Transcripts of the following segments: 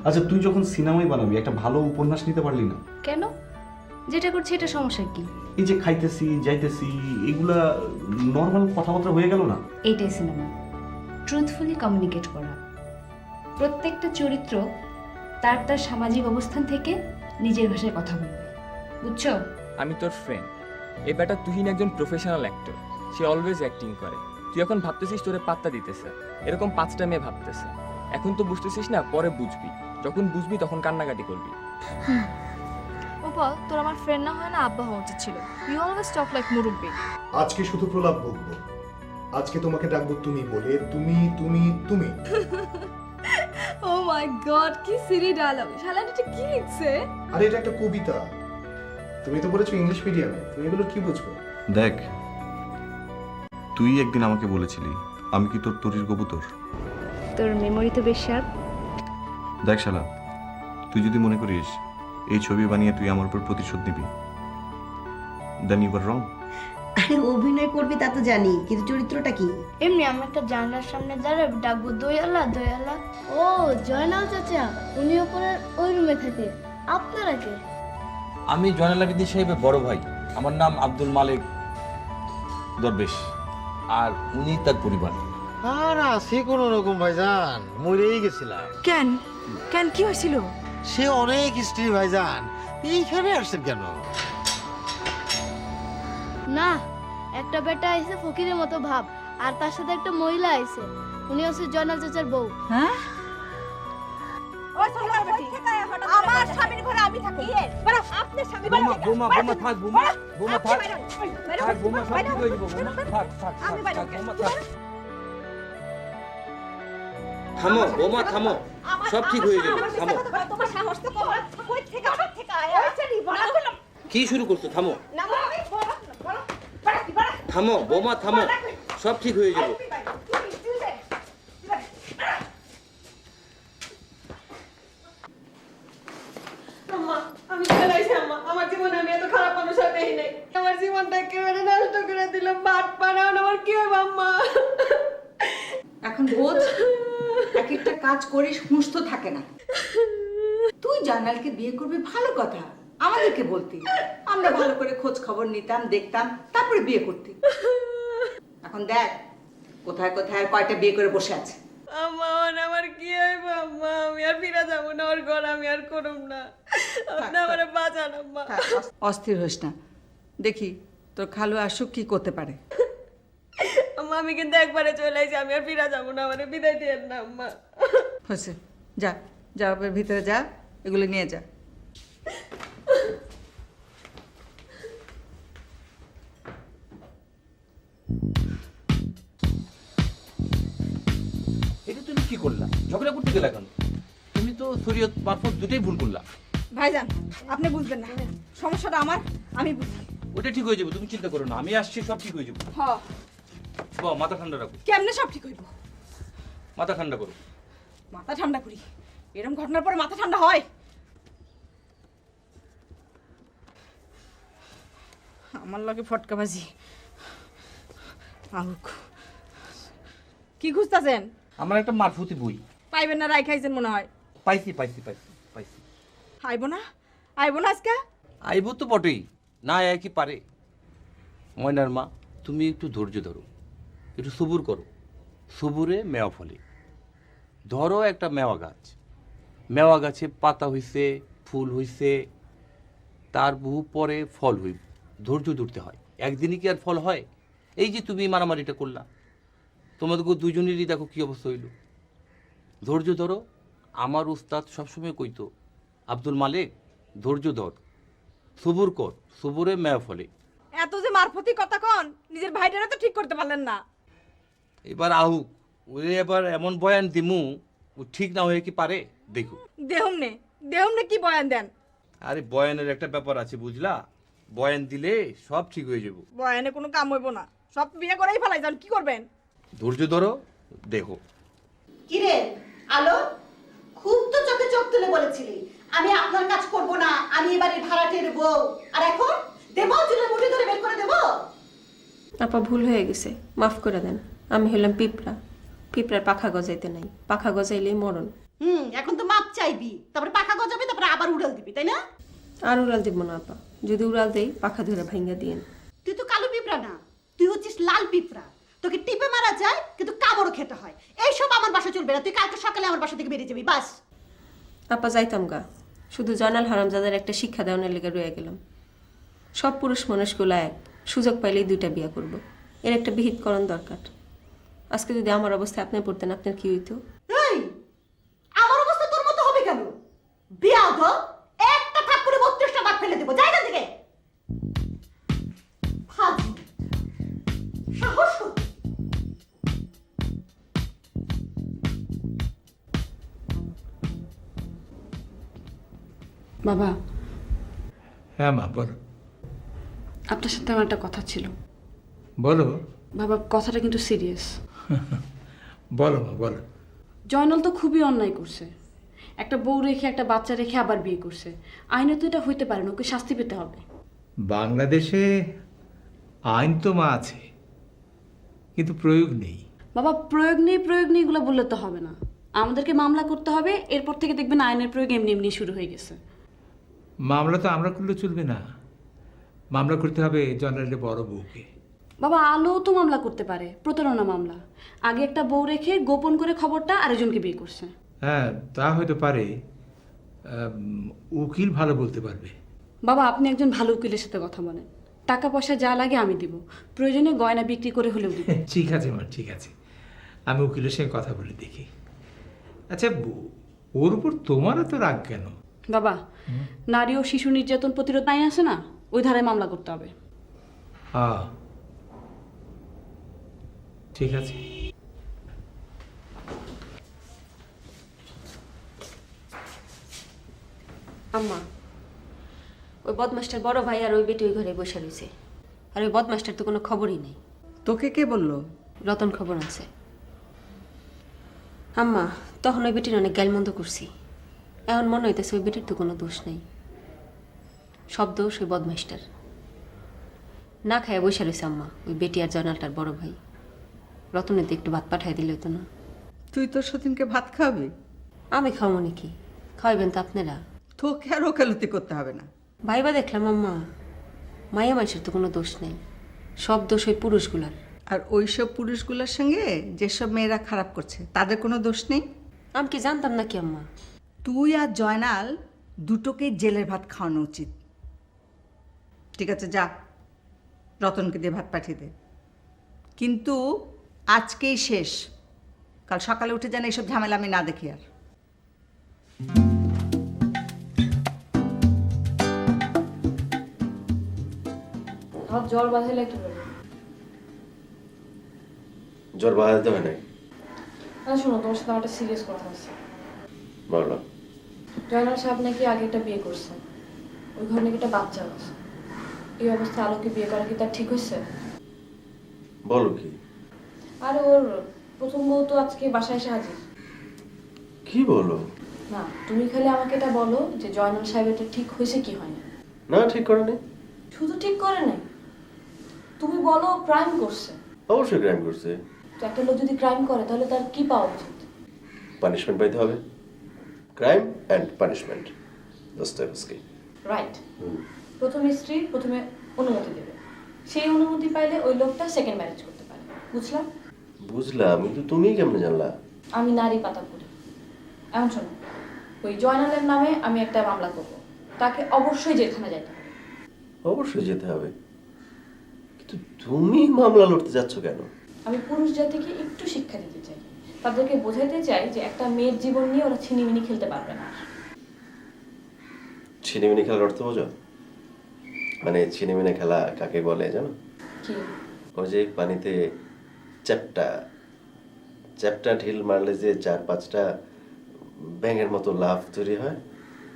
আচ্ছা তুই যখন সিনেমাই বানাবি একটা ভালো উপন্যাস নিতে পারলি না? কেন? যেটা করছি এটা সমস্যা কি? এই যে খাইতেছি যাইতেছি এগুলা নর্মাল কথাবার্তা হয়ে গেল না? এইটাই সিনেমা, ট্রুথফুলি কমিউনিকেট করা। প্রত্যেকটা চরিত্র তার তার সামাজিক অবস্থান থেকে নিজের ভাষায় কথা বলবে, বুঝছো? আমি তোর ফ্রেন্ড। এই ব্যাটা তুহিন একজন প্রফেশনাল অ্যাক্টর, সে অলওয়েজ অ্যাক্টিং করে। তুই এখন ভাবতেছিস তোরে পাত্তা দিতেছে, এরকম 5টা মেয়ে ভাবতেছে। এখন তো বুঝতেছিস না, পরে বুঝবি। যখন বুঝবি তখন কান্নাকাটি করবি। ওপাল, তোর আমার ফ্রেন্ড না হয় না আব্বা হওয়া উচিত ছিল। ইউ অলওয়েজ টক লাইক মুরব্বি। আজকে শুধু প্রলাপ বকবো, আজকে তোমাকে ডাকবো তুমি বলে। তুমি তুমি তুমি ও মাই গড, কি সিরি ডায়লগ! শালাটা কি লিখছে? আরে এটা একটা কবিতা। তুমি তো পড়েছো ইংলিশ মিডিয়ামে, তুমি এগুলো কি বুঝবে? দেখ, তুই একদিন আমাকে বলেছিলি আমি কি তোর তরির কবুতর। তোর মেমোরি তো বেশ শার্প। দেখ শালা, তুই যদি মনে করিস এই ছবি বানিয়ে তুই আমার উপর প্রতিশোধ নিবি, দেন ইউ আর রং। আরে অভিনয় করবি তা তো জানি, কিন্তু চরিত্রটা কি? এমনি আমি একটা জানলার সামনে দাঁড়ায় ডাকবো দয়ালা দয়ালা। ও জয়নাল চাচা, উনি ওপরের ওই রুমে থাকে। আপনারা কে? আমি জয়নাল আবেদিন সাহেবের বড় ভাই। আমার নাম আব্দুল মালিক দরবেশ, আর উনি তার পরিবার। আর আছি কোন রকম ভাইজান, মরেই গেছিলাম। কেন কেন কি হয়েছিল? সে অনেক স্ত্রী ভাইজান, এইখানে আসছেন কেন? না, একটা বেটা আইছে ফকিরের মতো ভাব, আর তার সাথে একটা মহিলা আইছে। উনি হচ্ছে জয়নাল চাচার বউ। হ্যাঁ? আমার স্বামীর ঘরে আমি থাকি। বড় আপনার স্বামী বড়। বোমা বোমা থাক, বোমা বোমা থাক, থাক বোমা, সব ঠিক হয়ে যাবে। বোমা থাক থাক থাক, বোমা থাক। থামো বোমা, থামো, সব ঠিক হয়ে যাবে। থামো। তোমার সাহস তো কম। কই থেকে আমার থেকে আয়া? কি শুরু করছো? থামো থামো বোমা, থামো, সব ঠিক হয়ে যাবে। আমি চলে আসি আম্মা। আমার জীবনে আমি এত খারাপ মানুষ আর দেখি নাই। আমার জীবনটা একেবারে নষ্ট করে দিল। বাট পাড়াও আমার কি হবে আম্মা? এখন বোঝ, এক একটা কাজ করিস হুঁশ তো থাকে না। তুই জানালকে বিয়ে করবি ভালো কথা, আমাদেরকে বলতি, আমরা ভালো করে খোঁজ খবর নিতাম, দেখতাম, তারপরে বিয়ে করতি। এখন দেখ কোথায় কোথায় আর কয়টা বিয়ে করে বসে আছে। আম্মা আমার কি হইব আম্মা? আমি আর ফিরে যাবো না, ওর ঘর আমি আর করব না। আপনি আমারে বাঁচান আম্মা। অস্থির হোস না, দেখি তোর খালু আসুক কি করতে পারে। আম্মা আমি কিন্তু একবারে চলে আইছি, আমি আর ফিরে যাবো না, আমারে বিদায় দিয়েন না আম্মা। হয়েছে, যা যা ওপর ভিতরে যা, এগুলো নিয়ে যা। এটা তুমি কি করলা? ঝগড়া করতে গেলা কেন? তুমি তো শরীয়ত মারফত দুটোই ভুল করলা। ভাইজান, আপনি বুঝবেন না, সমস্যাটা আমার, আমি বুঝি। ওটা ঠিক হয়ে যাবে, তুমি চিন্তা করো না, আমি আসছি, সব ঠিক হয়ে যাবে। হ, বাহ, মাথা ঠান্ডা রাখো, কেমনে সব ঠিক হইব? মাথা ঠান্ডা করো। মাথা ঠান্ডা করি? এরকম ঘটনার পরে মাথা ঠান্ডা হয়? আমার লাগে ফটকাবাজি আউক। কি খুঁজতেছেন? আমার একটা মারফতি বই পাইবেন না, রাই খাইছেন মনে হয়। পাইছি পাইছি পাইছি পাইছি। আইব না? আইব না আজকে? আইব তো বটেই, না আয় কি পারে। ময়নার মা, তুমি একটু ধৈর্য ধরো, একটু সবুর করো। সবুরে মেওয়া ফলে। ধরো একটা মেওয়া গাছ, মেওয়া গাছে পাতা হইছে, ফুল হইছে, তার বহু পরে ফল হইব। ধৈর্য ধরতে হয়, একদিনই কি আর ফল হয়? এই যে তুমি মারামারিটা করলা, তোমাদেরকে দুজনেরই দেখো কি অবস্থা হইল। ধৈর্য ধরো। আমার উস্তাদ সবসময় কইতো, আব্দুল মালিক, ধৈর্য ধর, সবুর কর, সবুরে মেয়া ফলে। এত যে মারফতি কথা কন, নিজের ভাইটারা তো ঠিক করতে পারলেন না। এবার আহুক, ওরে এবার এমন বয়ান দিমু, ও ঠিক না হয়ে কি পারে দেখো। দেহমনে কি বয়ান দেন? আরে বয়ানের একটা ব্যাপার আছে বুঝলা, বয়ান দিলে সব ঠিক হয়ে যাব। বয়ানে কোনো কাম হইব না, সব বিয়ে করেই ফেলাই যান, কি করবেন? ধৈর্য ধরো, দেখো। কিরে আলো, খুব তো চোখে চোখ তুলে বলেছিলি আমি আপনার কাজ করব না, আমি এবারে ভাড়াটের বউ, আর এখন দেবো চুলের মুঠি ধরে বের করে দেবো? আপা ভুল হয়ে গেছে, মাফ করে দেন। আমি হলাম পিঁপড়া, পিঁপড়ার পাখা গজাইতে নাই, পাখা গজাইলেই মরণ। এখন তো মাপ চাইবি, তারপরে পাখা গজাবি, তারপরে আবার উড়াল দিবি, তাই না? আর উড়াল দিব না আপা, যদি উড়াল দেই পাখা ধরে ভাঙ্গা দিয়েন। তুই তো কালো পিঁপড়া না, তুই হচ্ছিস লাল পিঁপড়া। তোকে টিপে মারা যায় কিন্তু কামড়ও খেতে হয়। এইসব আমার বাসা চলবে না, তুই কালকে সকালে আমার বাসা থেকে বেরিয়ে যাবি, বাস। আপা যাইতাম গা, শুধু জয়নাল হারামজাদার একটা শিক্ষা দেওয়ার লেগে রয়ে গেলাম। সব পুরুষ মানুষগুলো এক, সুযোগ পাইলেই 2টা বিয়া করব, এর একটা বিহিতকরণ দরকার। আজকে যদি আমার অবস্থায় আপনি পড়তেন, আপনার কি হইতো? এই আমার অবস্থা তোর মতো হবে কেন? বিয়াদ একটা থাপ্পড়ে 32টা দাঁত ফেলে দেবো, জায়গা থেকে ফাজিল। সাহস কর। বাবা, হ্যাঁ মা বলো। আপনার সাথে আমার একটা কথা ছিল। বলো বাবা, কথাটা কিন্তু সিরিয়াস। বলো মা বলো। জয়নাল তো খুবই অন্যায় করছে। একটা বউ রেখে একটা বাচ্চা রেখে আবার বিয়ে করছে। আইনে তো এটা হইতে পারে না, ওকে শাস্তি পেতে হবে। বাংলাদেশে আইন তো মা আছে, কিন্তু প্রয়োগ নেই। বাবা, প্রয়োগ নেই এগুলো বললে তো হবে না। আমাদেরকে মামলা করতে হবে, এরপর থেকে দেখবেন আইনের প্রয়োগ এমনি এমনি শুরু হয়ে গেছে। মামলা তো আমরা করলে চলবে না, মামলা করতে হবে জয়নালের বড় বউকে। বাবা, আলো তো মামলা করতে পারে, প্রতারণা মামলা। আগে একটা বউ রেখে গোপন করে খবরটা আরেকজনকে বিয়ে করছে। হ্যাঁ তা হয়তো পারে, উকিল ভালো বলতে পারবে। বাবা, আপনি একজন ভালো উকিলের সাথে কথা বলেন। টাকা পয়সা যা লাগে আমি দিব, প্রয়োজনে গয়না বিক্রি করে হলেও দিব। ঠিক আছে মা, ঠিক আছে, আমি উকিলের সঙ্গে কথা বলে দেখি। আচ্ছা ওর উপর তোমার এত রাগ কেন? বাবা, নারী ও শিশু নির্যাতন প্রতিরোধ আইন আছে না, ওই ধারায় মামলা করতে হবে। ঠিক আছে। আম্মা, ওই বদমাস্টার বড় ভাই আর ওই বেটি ওই ঘরে বসে রয়েছে, আর ওই বদমাস্টার তো কোনো খবরই নেই। তোকে কে বললো? রতন খবর আছে। আম্মা, তখন ওই বেটির অনেক গালমন্দ করছি। এখন মনে হইতেছে ওই বেটির তো কোনো দোষ নেই, সব দোষ ওই বদমাস্টার। না খায় বসে রয়েছে আম্মা ওই বেটি আর জয়নালটার বড় ভাই। রতনের দিয়ে একটু ভাত পাঠাই দিলে হতো না? তুই তোর সতীনকে ভাত খাওয়াবি? আমি খাওয়াবো নাকি, খাওয়াবেন তো আপনারা। তোকে আর ওকালতি করতে হবে না। ভাইবা দেখলাম আম্মা, মায়া মানুষের তো কোনো দোষ নেই, সব দোষ ওই পুরুষগুলার। আর ওইসব পুরুষগুলোর সঙ্গে যেসব মেয়েরা খারাপ করছে তাদের কোনো দোষ নেই? আমি কি জানতাম নাকি আম্মা? তুই আর জয়নাল দুটোকেই জেলের ভাত খাওয়ানো উচিত। ঠিক আছে, যা রতনকে দিয়ে ভাত পাঠিয়ে দে, কিন্তু আজকেই শেষ। কাল সকালে উঠে যেন এইসব ঝামেলা আমি না দেখি আর। আমার জ্বর বাঁধাইলে কি বলবো? জ্বর বাড়াতে হয় নাই। শোনো, তোমার সাথে আমার একটা সিরিয়াস কথা আছে। বলো। জয়নাল সাহেব নাকি আগে একটা বিয়ে করছে, ওই ঘরে নাকি একটা বাচ্চা আছে। এই অবস্থায় আলোকে বিয়ে করা কি তার ঠিক হয়েছে? বলো কি? আর ওর প্রথম বউ তো আজকে বাসায় এসে হাজির। কি বলো? না, তুমি খালি আমাকে এটা বলো যে জয়নাল সাহেব এটা ঠিক হয়েছে কি হয়নি। না ঠিক করে নেই। শুধু ঠিক করে নাই, তুমি বলো ক্রাইম করছে। অবশ্যই ক্রাইম করছে। তো একটা লোক যদি ক্রাইম করে তাহলে তার কি পাওয়া উচিত? পানিশমেন্ট পাইতে হবে। Crime and punishment, Dostoevsky. Right. প্রথম স্ত্রী প্রথমে অনুমতি দেবে, সেই অনুমতি পাইলে ওই লোকটা সেকেন্ড ম্যারেজ করতে পারে। বুঝলাম? বুঝলাম, কিন্তু তুমি কেমনে জানলা? আমি নারী পাতা পড়ি। এমন শোনো, ওই জয়নালের নামে আমি একটা মামলা করব, তাকে অবশ্যই জেলখানা যাইতে হবে। অবশ্যই যেতে হবে, কিন্তু তুমি মামলা লড়তে যাচ্ছ কেন? আমি পুরুষ জাতিকে একটু শিক্ষা দিতে চাই, তাদেরকে বোঝাইতে চাই যে একটা মেয়ের জীবন নিয়ে ওরা ছিনিমিনি খেলতে পারবে না। ছিনিমিনি খেলার অর্থ বোঝো? মানে ছিনিমিনি খেলা কাকে বলে জানো? কি? ওই যে পানিতে চ্যাপটা ঢিল মারলে যে 4-5টা ব্যাঙের মতো লাফ তৈরি হয়,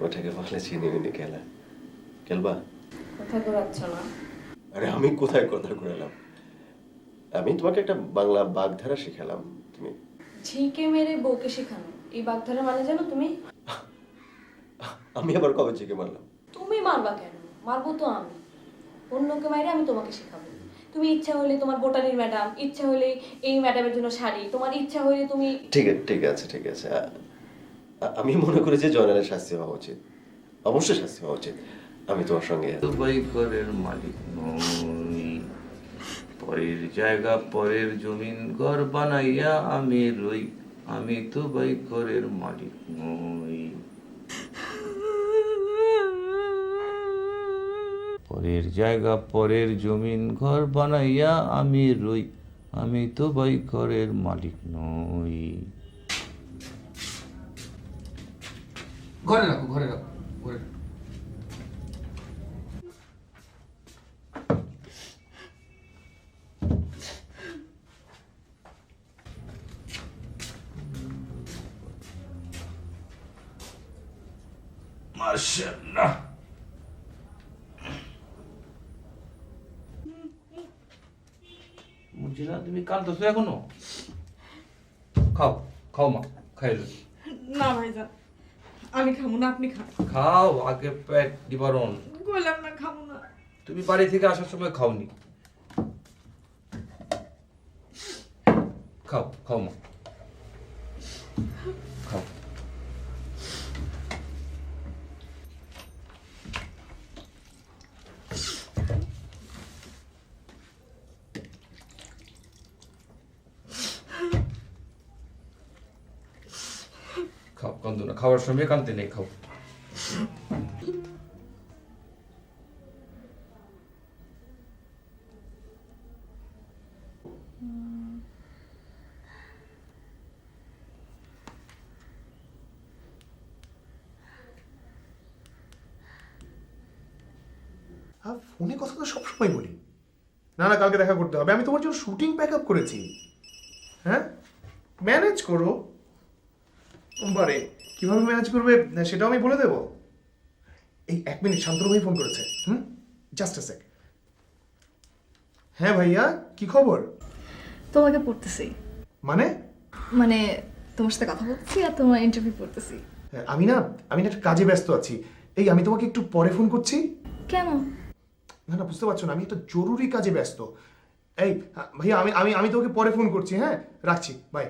ওটাকে বলে ছিনিমিনি খেলা। খেলবা? কথা ঘোরাচ্ছ না? আরে আমি কোথায় কথা ঘুরালাম? আমি তোমাকে একটা বাংলা বাগধারা শিখালাম। তুমি ঝিকে মেরে বউকে শেখানো, এই বাগধারা মানে জানো তুমি? আমি আবার কবে ঝিকে মারলাম? তুমি মারবা কেন? মারবো তো আমি। অন্যকে মাইরে আমি তোমাকে শেখাবো। তুমি ইচ্ছা হলে তোমার বোটানির ম্যাডাম, ইচ্ছা হলে এই ম্যাডামের জন্য শাড়ি, তোমার ইচ্ছা হলে তুমি। ঠিক আছে। আমি মনে করি যে জয়নালের শাস্তি হওয়া উচিত, অবশ্যই শাস্তি হওয়া উচিত। আমি তোমার সঙ্গে দুবাই ঘরের মালিক নই, পরের জায়গা পরের জমিন ঘর বানাইয়া আমি রই, আমি দুবাই ঘরের মালিক নই। পরের জায়গা পরের জমিন ঘর বানাইয়া আমি রই, আমি দুবাই ঘরের মালিক নই। ঘরে রাখো, ঘরে রাখো, ঘরে রাখো। মাশাআল্লাহ। মুজিনা, তুমি কাঁদতেছো এখনো? খাও খাও মা, খাইলো। না ভাইজান, আমি খাবো না, আপনি খান। খাও, আগে পেট নিবারণ। বললাম না খাবো না। তুমি বাড়ি থেকে আসার সময় খাওনি। খাও খাও মা, খাও। খাও, কান্দো না, খাওয়ার সময় কান্দতে নেই, খাও। ফোনে কথা তো সবসময় বলি, না না কালকে দেখা করতে হবে, আমি তোমার জন্য শুটিং প্যাক আপ করেছি। হ্যাঁ, ম্যানেজ করো। বারে কিভাবে ম্যানেজ করবে সেটাও আমি বলে দেবো। এই 1 মিনিট, শান্তনু ভাই ফোন করেছে। জাস্ট আ সেক। হ্যাঁ ভাইয়া, কি খবর? তোমাকে পড়তেছি, মানে মানে তোমার সাথে কথা বলতেছি আর তোমার ইন্টারভিউ পড়তেছি। আমি না একটা কাজে ব্যস্ত আছি। এই আমি তোমাকে একটু পরে ফোন করছি। কেন? না না, বুঝতে পারছো না, আমি একটা জরুরি কাজে ব্যস্ত। এই ভাইয়া, আমি আমি আমি তোমাকে পরে ফোন করছি। হ্যাঁ, রাখছি, বাই।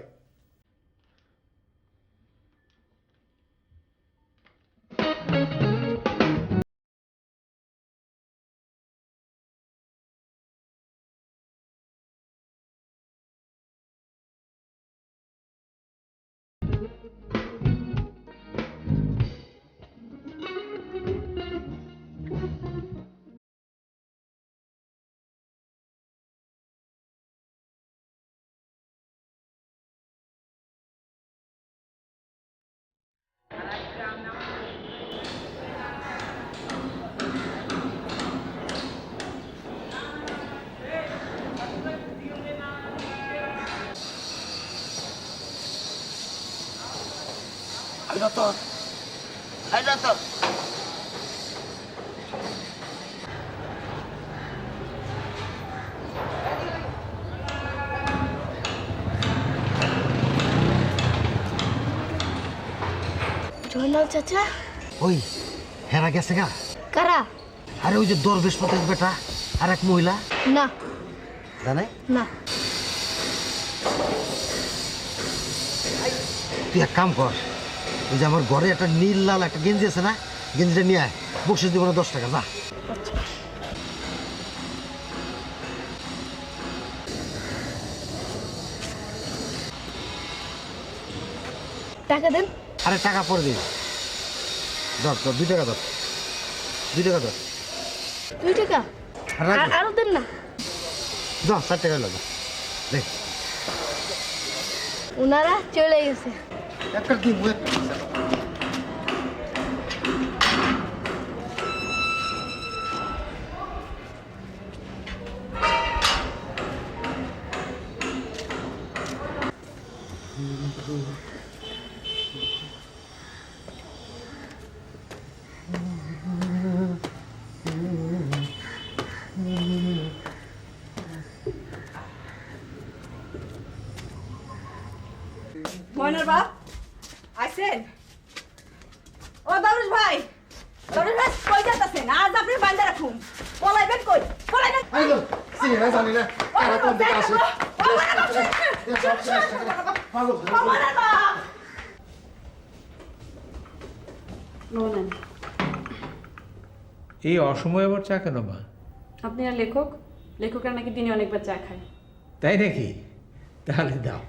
জয়নাল চাচা, ওই হেরা গেছে গা। কারা? আরে ওই যে দরবেশ পথের বেটা আর এক মহিলা। না জানে না, তুই এক কাম কর, ওই যে আমার ঘরে একটা নীল লাল একটা গেঞ্জি আছে না, গেঞ্জিটা নিয়ে আয়, বকশিস দিব না 10 টাকা, যা। টাকা দেন। আরে টাকা পরে দিন, ধর ধর 2 টাকা ধর, 2 টাকা ধর। 2 টাকা? আরো দেন না। যা, 4 টাকা লাগবে, দেখ। ওনারা চলে গেছে। একটা কি ময়নার বাপ আইছেন? ও দারুশ ভাই, দারুশ ভাই কই যাইতাছেন? আজ আপনি বান্দা রাখুন, পলাইবেন কই? পলাইবেন আই তো চিনি না, জানি না কারা কোন দিকে আসে। বলেন এই অসময়ে আবার চা কেন মা? আপনি আর লেখক, লেখকরা নাকি দিনে অনেকবার চা খায়। তাই নাকি? তাহলে দাও।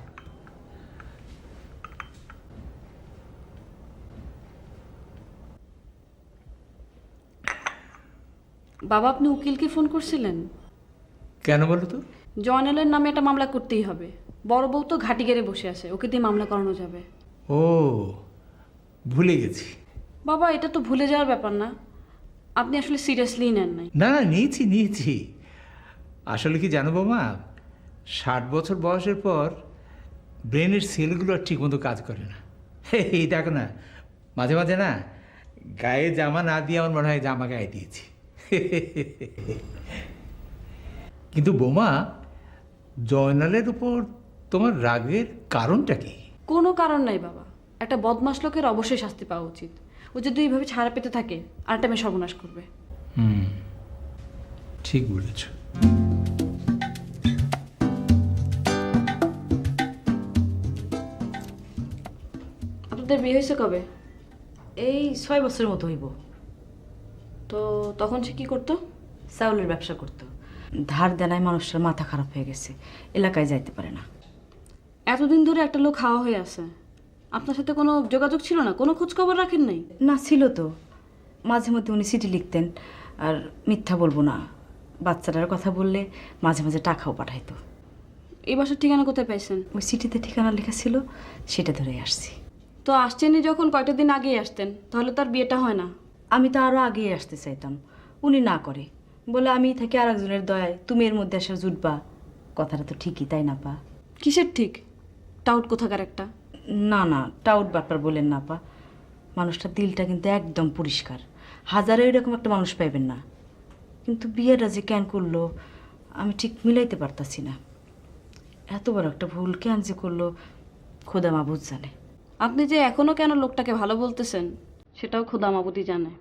বাবা, আপনি উকিলকে ফোন করছিলেন? কেন বলো তো? জয়নালের নামে একটা মামলা করতেই হবে। বড় বউ তো ঘাটি গেড়ে বসে আছে, ওকে দিয়ে মামলা করানো যাবে। ও, ভুলে গেছি। বাবা, এটা তো ভুলে যাওয়ার ব্যাপার না, আপনি আসলে সিরিয়াসলি নেন নাই। না না, নিয়েছি। আসলে কি জানো বাবা, 60 বছর বয়সের পর ব্রেনের সেলগুলো আর ঠিক মতো কাজ করে না। এই দেখো না, মাঝে মাঝে না গায়ে জামা না দিয়ে আমার মনে হয় জামা গায়ে দিয়েছি। কিন্তু বোমা, জয়নালের উপর তোমার রাগের কারণটা কি? কোনো কারণ নাই বাবা, একটা বদমাশ লোকের অবশ্যই শাস্তি পাওয়া উচিত। ও যদি এইভাবে ছাড়া পেতে থাকে আর টাইমে সর্বনাশ করবে। ঠিক বলেছ। আপনাদের বিয়ে হয়েছে কবে? এই 6 বছরের মতো হইব। তো তখন সে কি করতো? চাউলের ব্যবসা করতো। ধার দেনায় মানুষের মাথা খারাপ হয়ে গেছে, এলাকায় যাইতে পারে না। এতদিন ধরে একটা লোক হাওয়া হয়ে আছে, আপনার সাথে কোনো যোগাযোগ ছিল না? কোনো খোঁজ খবর রাখেন নাই? না, ছিল তো। মাঝে মধ্যে উনি চিঠি লিখতেন, আর মিথ্যা বলবো না, বাচ্চাটার কথা বললে মাঝে মাঝে টাকাও পাঠাইতো। এই বাসার ঠিকানা কোথায় পাইছেন? ওই চিঠিতে ঠিকানা লেখা ছিল, সেটা ধরে আসছি। তো আসছেনই যখন, কয়টা দিন আগেই আসতেন, তাহলে তার বিয়েটা হয় না? আমি তো আরও আগেই আসতে চাইতাম, উনি না করে, বলে আমি থাকি আরেকজনের দয়ায়, তুমি এর মধ্যে আসা জুটবা। কথাটা তো ঠিকই, তাই না পা? কিসের ঠিক? টাউট কোথাকার একটা। না, টাউট ব্যাপার বলেন না পা। মানুষটার দিলটা কিন্তু একদম পরিষ্কার, হাজারে এরকম একটা মানুষ পাইবেন না। কিন্তু বিয়েটা যে কেন করলো আমি ঠিক মিলাইতে পারতাছি না। এত বড় একটা ভুল কেন যে করলো খোদা মাবুদ জানে। আপনি যে এখনো কেন লোকটাকে ভালো বলতেছেন সেটাও খোদা মাবুদি জানে।